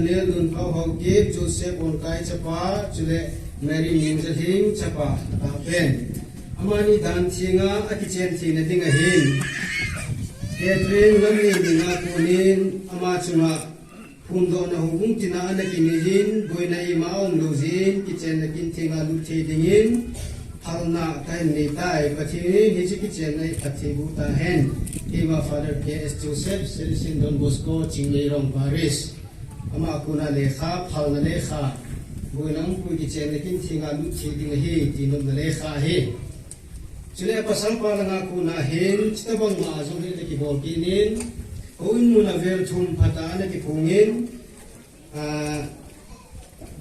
Daniel Lun Pau Hong Kip, Joseph Onkai Chapa, Chule Mary Minzel Hing Chapa, Ben. Amani Dan Tinga, Akichen Tina Dinga Hin. Catherine Lami Dinga Kunin, Amachuma, Pundo na Hung Tina Anakinihin, Boyna Imaon Luzin, Kitchen Nakin Tinga Luti Dingin, Halna Kain Nitai, Patini, Hitchichen, Patibuta Hen, Eva Father K.S. Joseph, Citizen Don Bosco, Chinglerong Paris, Amakuna Lecha, Palna Lecha, Boynam Pukichen Nakin Tinga Luti Dingahi, Tinum Lecha He. Chile pasal palang aku nahin, kita bang maazong kita kibolkinin, kawin mo na vertum pataan na kipungin,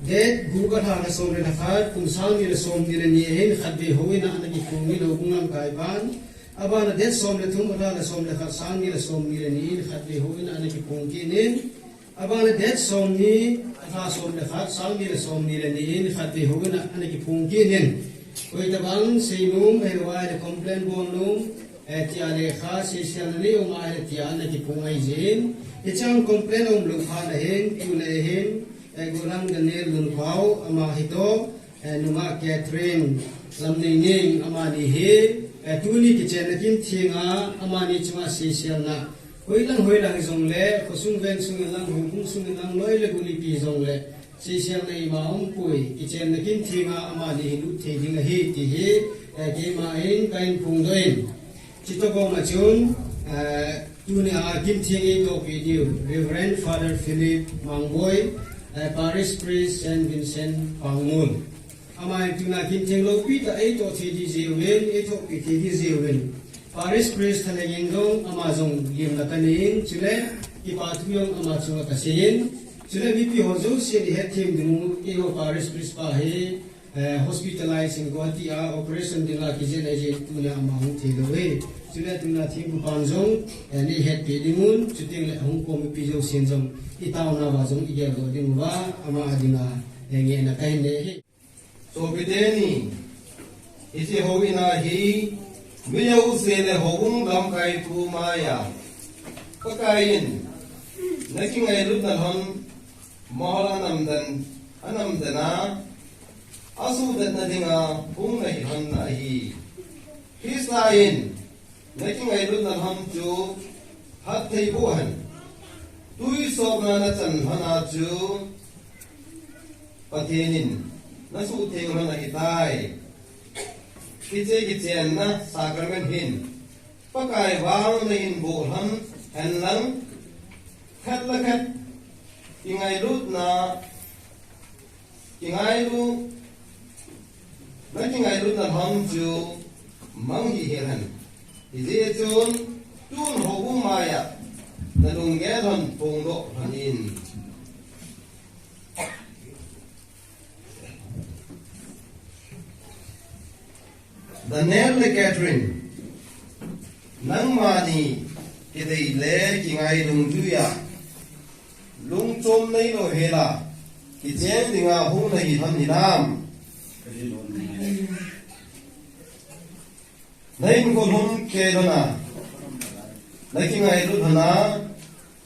det gugat ha nasom rin akad, kung saan nila som nila niyahin, kadbi huwi na anak kipungin, o kung lang kaiban, aba na det som letum ata na som lekat saan nila som nila niyahin, kadbi huwi na anak kipungkinin, aba na det som ni, ata som lekat saan nila som nila niyahin, kadbi huwi na anak kipungkinin. Koi tabang sinum herwa le complain bonum tiale kha sesialni umai tiale ki pungai jin ichang complain lu kha na hen tule hen gulang ganel lun pau ama hito numa Catherine lamning ning ama ni he tuni ki chenakin thinga ama ni chuma sesialna hoilang jong le khosung ven sung lang hung sung lang loi le guli pi jong le Sisiang na imaong pui, kitchen na kintinga ama ni hilut tiding na hiti gimain kain pungdoin. Chito ko machun, tuni kintingi to video, Reverend Father Philip Mangboy, Paris Priest Saint Vincent Pangmun. Ama itu na kinting lo pita ito tidi ziwin, ito tidi ziwin. Paris Priest talagin dong amazong lim na kanin, chile ipatuyong amazong kasihin. Sila BP Hozo siya di head team dinu iyo Paris Priest pahe hospitalized in Guwahati operation din la kijen aje tuna amahung thedowe sila tuna team panjong ni head pedimun chuting le hong ko mi pijo senjong itaw na ba jong igel go din wa ama adinga nge na kain ne so bideni isi howina hi miyo sele hogum gam kai tu maya pakain naking ay lut na hon Mahal anamdana asudat na dinga kung nahihan na hi. Hisayin, naking aylod na hamju hat taybuhan. Tuy sob na natsanhan atju patinin nasuting na itay. Kitse na sakramen hin. Pakay wang na hinbuhan henlang katlakat ingaylut na hamju manghihiran ije chun tun hobu maya na lunggeran pungdo hanin Daniel le Catherine nang mani idei le kingai lungjuya lung chom nei lo hela ki chen dinga hu nei tham ni nam nei ko lum ke dona nei ki ngai lu thana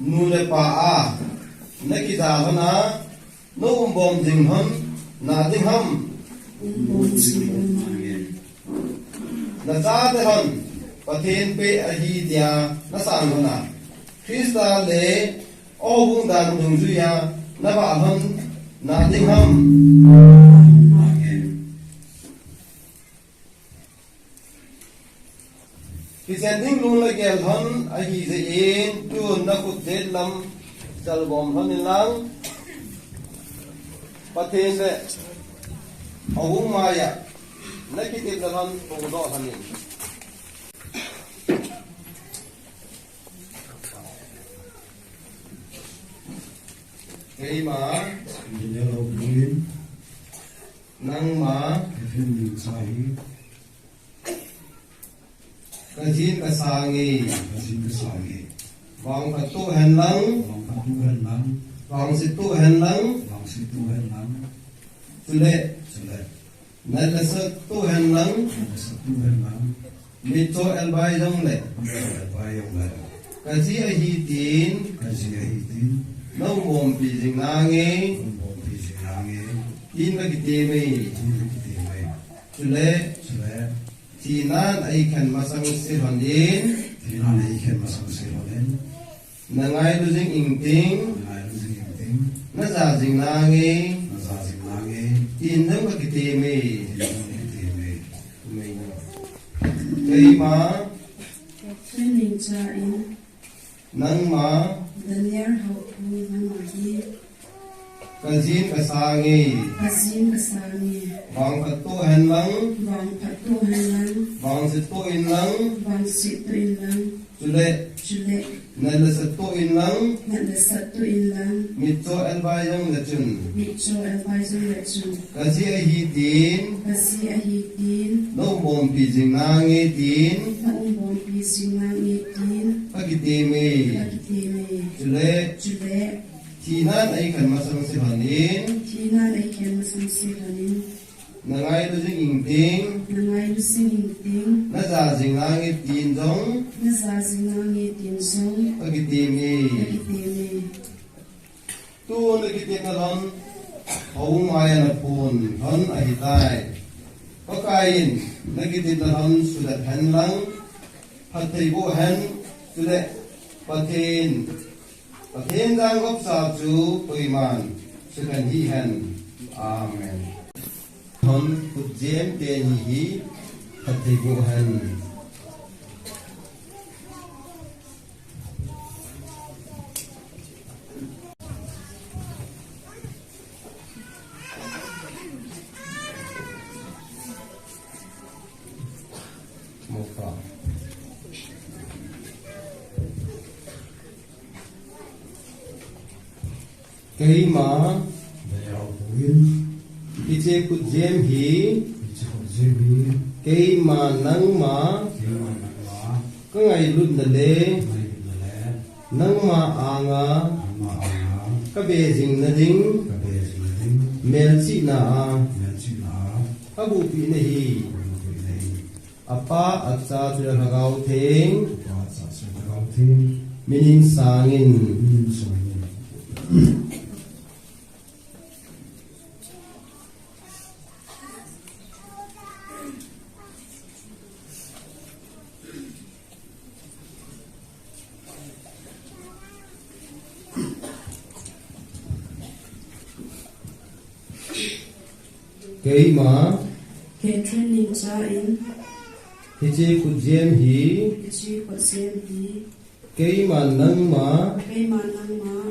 nu le pa a nei ki da thana no bom ding ham na ding ham na za de ham pathen pe a hi dia na sang thana Krista le Obung dan dungjuya naba ham na ding ham Kisending lung la gel ham ahi ze in tu na kut det lam dal bom ham lang pathen le obung maya na kitit ham pungdo hamin Kay ma nang ma kajin kasangi wang katu henlang wang situ henlang sule nalasat tu henlang mito elbayong le kaji ahitin nâu mồm bị dính na nghe in cái tê mày chú lệ thì nan ai khen mà sang sẽ hoàn đến nang ai lu jing ing ting na za jing na nghe in nang cái tê mày cái mà training cha in nang mà Daniel how we nang hi cái gì cái sang nghe azin asani vang phát to hen lăng wang patu hanan vang sit to in lăng wang sit to in lang chú lệ chule nên là sit to in lăng na le sat to in lang mit cho el bai yang le chun mi cho advisor le chu cái gì hi tin kasi ahi tin nâu mồm bị dính na nghe tin na bom pi sinang i tin cái tê mày pakiti me chú lệ chule thì nan ai khen mà sang sẽ hoàn đến tina le ken sam si hanin nang ai lu jing ing ting nangai lu sing ting na za jing na nghe tin giống na za sinang i tin song cái tê mày pakiti me tu na cái tê na lon hậu mai na phun hon ai tai có cái na cái tê na lon su dat hen lang phát thầy bộ hen su dat phát thiên giang gốc sa chú bồi man sự cần hi hen amen hon cút diem tên hi phát thầy bộ hen một phần cái mà đi chơi cút diem hi cái mà nắng mà có ngày lụt nè lê nắng mà ngà cái bề dinh nè dinh mel chi na cái bù pi nè hi apa acha chula hagau theng minin sangin cái mà ke training cha in thì chơi cút diem hi chi ko sem hi cái mà nắng mà kai ma nang ma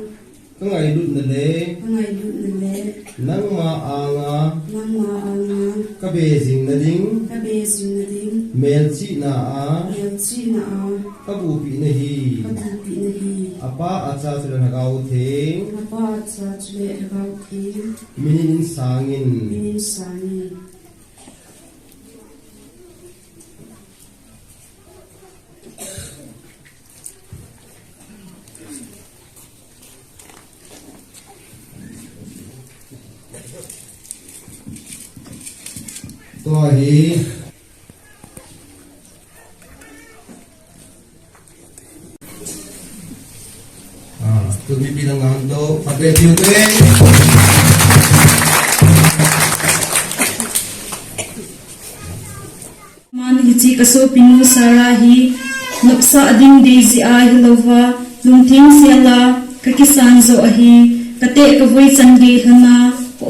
có ngày lụt nè lê ngai lu ne le nắng mà ngà nang ma anga cái bề dinh nè ding ka be sin na ding mel chi na el chi na a cái bù pi nè hi ka tu pi na hi apa acha chula hagau theng apa cha chule about thi minin sangin minin sani to hi tu bi bilang ngang do pakai tiu tu man hi chi kaso pinu sara hi noksa ading daisy a hi lova lungthing siala ka kisan zo a hi kate ka voi changi hana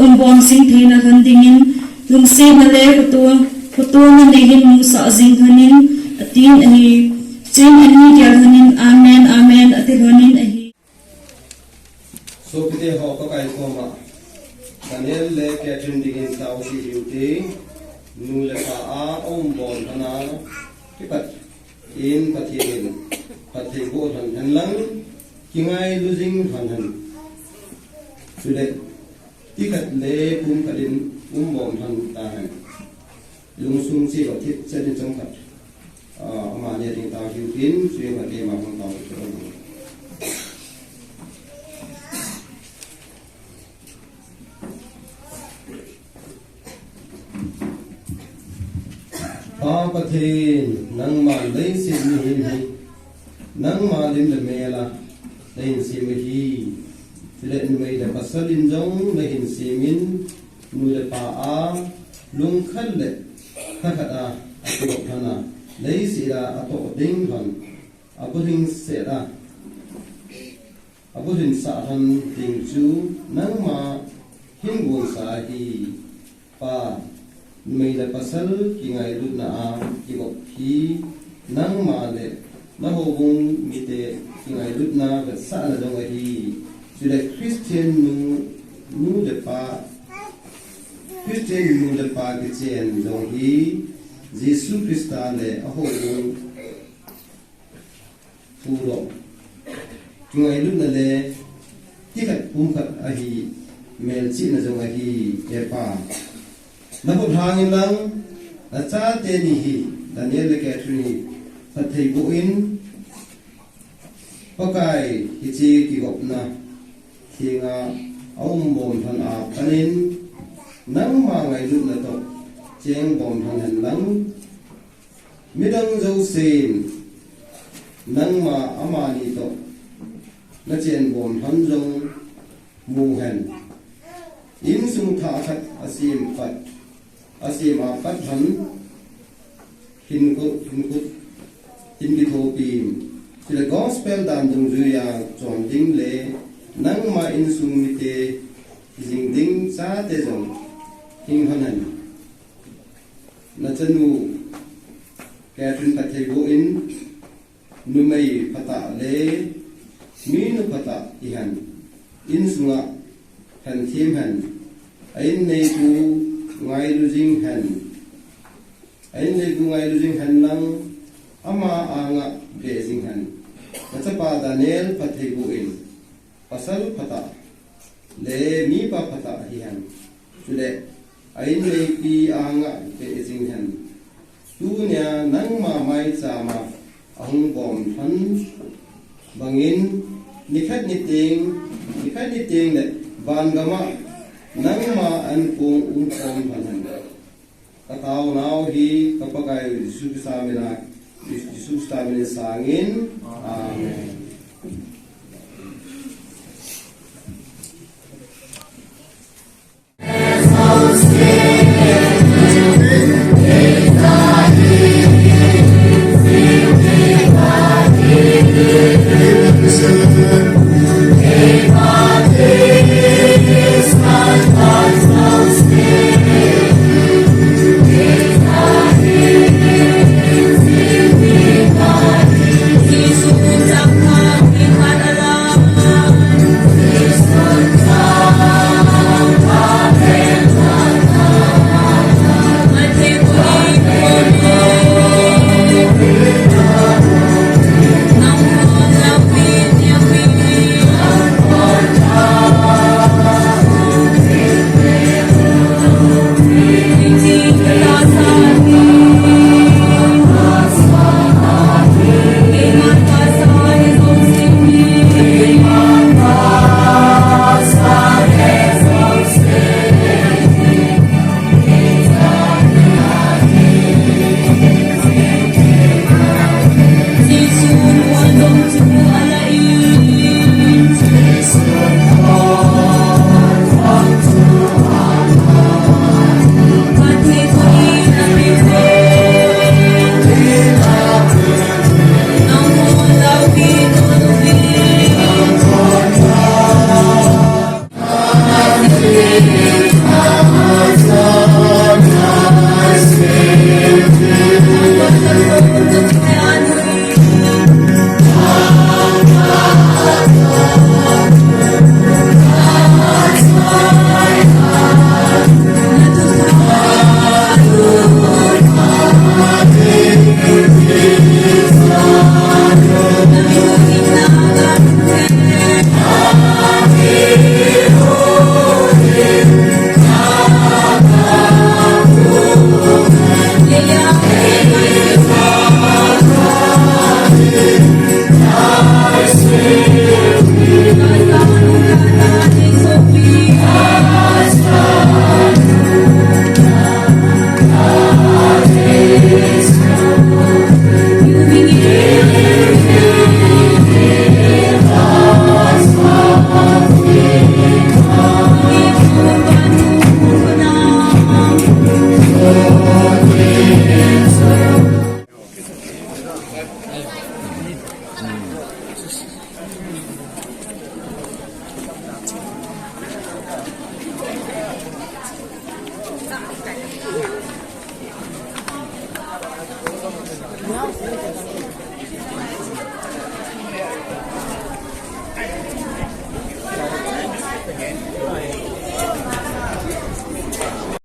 ombom sing theina handingin lungse na le photo na nehin musa jing hanin atin ahi chen ani gyal hanin amen amen ate hanin ahi so pite ho ka kai ko ma Daniel le Catherine digin tau si beauty nu le ka a bon hana ki pat in pathin pathi bo han lang kingai losing han su le ti kat le pum kadin bon han ta han lung sung chi lo thit che din chong khat ma ne ding ta hiu tin su ma te ma hong tau pathin nang ma lein sim ni hi nang ma lim le mela lein sim hi le numei le pasalin jong le hin simin nu le pa a lung khal le khakata atok thana lei sira atok ding han aburing sera aburin sa han ding chu nang ma hin go sa hi pa numei le pasal ki ngai lut na a ki bok hi nang ma le na ho bung mi te ki ngai lut na ga sa na jong hi chu le Christian nu le pa Christian nu le pa ki chen jong hi Jesu Christa le a ho bung fu ro ki ngai lut na le ti khat pum khat a hi mel chi na jong hi e pa na ko thangin lang a cha te ni hi Daniel le Catherine Pathei bu in pakai hichi ki gop na thinga aum bom than a panin nang ma ngai lut na to cheng bom than han lang midang zo sin nang ma ama ni to na chen bom than jong mu hen in sung tha khat asim pat asim a pat han hin ko in ki tho pim the gospel dan dung ju ya chong ding le nang ma in sung mi te jing ding sa te jong hing hanan na chanu Catherine Pathei bu in nu mai pata le mi nu pata i han in sunga han thim han ain nei tu ngai lu jing han ain nei tu ngai lu jing han lang ama anga blessing han nachapa Daniel Pathei bu in pasal phata le mi pa phata hi han chule ain nei pi anga blessing han tu nya nang ma mai cha ma ahung bom than bangin nikhat ni ting le ban gama nang ma an pung kom phan katau nau hi kapakai su samina Jesus tamin sangin. Amen. Amen.